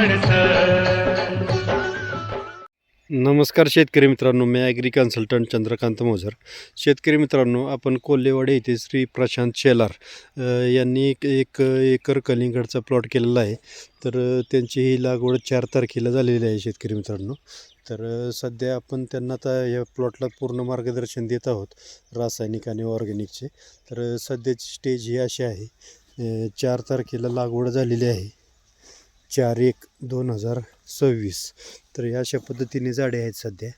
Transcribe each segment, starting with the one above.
माणसं. नमस्कार शेतकरी मित्रांनो, मी ॲग्री कन्सल्टंट चंद्रकांत मोझर. शेतकरी मित्रांनो, आपण कोल्हेवाडी येथे श्री प्रशांत शेलार यांनी एक एकर कलिंगडचा प्लॉट केलेला आहे. तर त्यांची ही लागवड 4 तारखेला झालेली आहे शेतकरी मित्रांनो. तर सध्या आपण त्यांना आता या प्लॉटला पूर्ण मार्गदर्शन देत आहोत, रासायनिक आणि ऑर्गॅनिकचे. तर सध्याची स्टेज ही अशी आहे, 4 तारखेला लागवड झालेली आहे, 4/1/2026. तर या अशा पद्धतीने झाडे आहेत सध्या.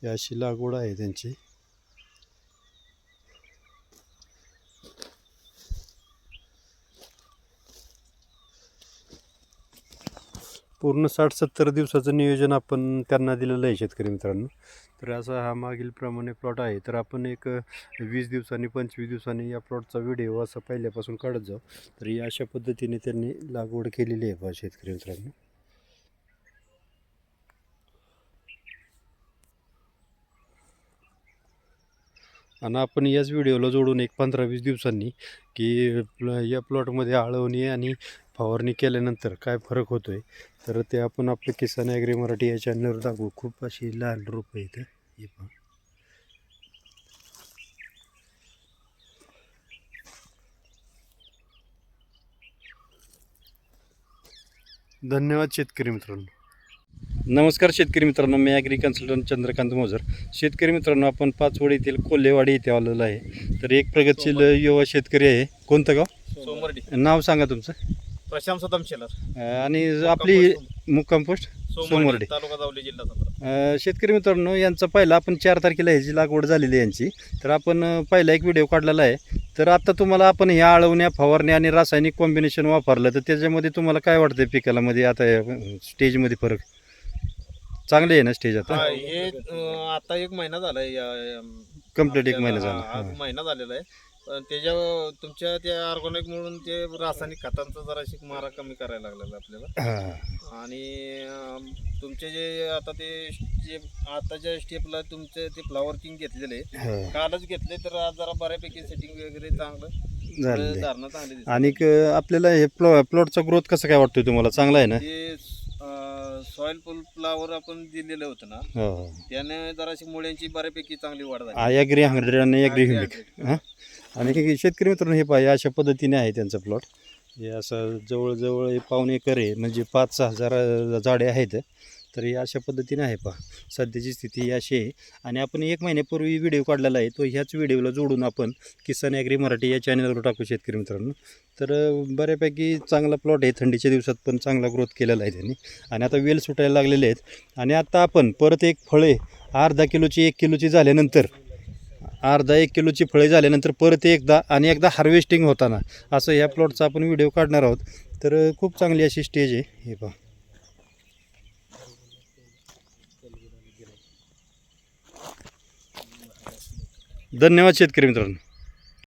ही अशी लागवड आहे त्यांची. पूर्ण 60-70 दिवसाचं नियोजन आपण त्यांना दिलेलं आहे शेतकरी मित्रांनो. तर असा हा मागील प्रमाणे प्लॉट आहे. तर आपण एक 20 दिवसांनी 25 दिवसांनी या प्लॉटचा व्हिडिओ असा पहिल्यापासून काढत जाऊ. तर ही अशा पद्धतीने त्यांनी लागवड केलेली आहे बा शेतकरी मित्रांनो. आणि आपण याच व्हिडिओला जोडून एक 15-20 दिवसांनी की या प्लॉटमध्ये आळवणी आणि फवारणी केल्यानंतर काय फरक होतो आहे, तर ते आपण आपल्या किसान ॲग्री मराठी या चॅनलवर दाखवू. खूप अशी लहान रोपं आहेत हे पहा. धन्यवाद शेतकरी मित्रांनो. नमस्कार शेतकरी मित्रांनो, मी ॲग्री कन्सल्टंट चंद्रकांत मोझर. शेतकरी मित्रांनो, आपण पाचवडी येथील कोल्हेवाडी येथे आलेलो आहे. तर एक प्रगतशील युवा शेतकरी आहे. कोणतं गाव? सोमर्डी. नाव सांगा तुमचं. प्रशांत सदाम शेलार. आणि आपली मुक्काम पोस्ट सोमर्डी, तालुका जावली, जिल्हा सातारा. शेतकरी मित्रांनो, यांचा पहिला आपण 4 तारखेला ह्याची लागवड झालेली आहे यांची. तर आपण पहिला एक व्हिडिओ काढलेला आहे. तर आता तुम्हाला आपण ह्या आळवण्या, फवारण्या आणि रासायनिक कॉम्बिनेशन वापरलं, तर त्याच्यामध्ये तुम्हाला काय वाटतं पिकाला मध्ये आता स्टेजमध्ये फरक चांगले आहे ना स्टेज आता? हे आता 1 महिना झालाय, कंप्लीट 1 महिना झाला. आज महिना झालेला आहे. पण त्याच्या तुमच्या त्या ऑर्गॅनिक म्हणून ते रासायनिक खतांचा जराशी मारा कमी करायला लागलेला आपल्याला. हां, आणि तुमचे जे आता ते जे आताच्या स्टेपला तुमचे ते फ्लावरकिंग घेतलेले हां, कालच घेतले, तर आज जरा बऱ्यापैकी सेटिंग वगैरे चांगलं झालेलं धारणा चांगली दिसते. आणि आपल्याला हे प्लॉटचा ग्रोथ कसा काय वाटतोय तुम्हाला? चांगला आहे ना? ते सॉइल फ्लावर आपण दिलेलं होतं ना, हो हो. त्याने जराशी मुळ्यांची बऱ्यापैकी चांगली वाढ झाली. ॲग्री 100 आणि ॲग्री ह्युमिक. 100. हां, आणि शेतकरी मित्रांनो, हे पाहिजे अशा पद्धतीने आहे त्यांचा प्लॉट. हे असं जवळजवळ 1.25 एकर आहे, म्हणजे 5-6 हजार झाडे आहेत. तर हे अशा पद्धतीने आहे पहा. सध्याची स्थिती ही अशी आहे. आणि आपण 1 महिन्यापूर्वी व्हिडिओ काढलेला आहे, तो ह्याच व्हिडिओला जोडून आपण किसान ॲग्री मराठी या चॅनलवर टाकू शेतकरी मित्रांनो. तर बऱ्यापैकी चांगला प्लॉट आहे. थंडीच्या दिवसात पण चांगला ग्रोथ केलेला आहे त्यांनी. आणि आता वेल सुटायला लागलेले आहेत. आणि आता आपण परत एक फळे अर्धा किलोची 1 किलोची झाल्यानंतर, अर्धा 1 किलोची फळे झाल्यानंतर परत एकदा हार्वेस्टिंग होताना असं ह्या प्लॉटचा आपण व्हिडिओ काढणार आहोत. तर खूप चांगली अशी स्टेज आहे हे पहा. धन्यवाद शेतकरी मित्रांनो.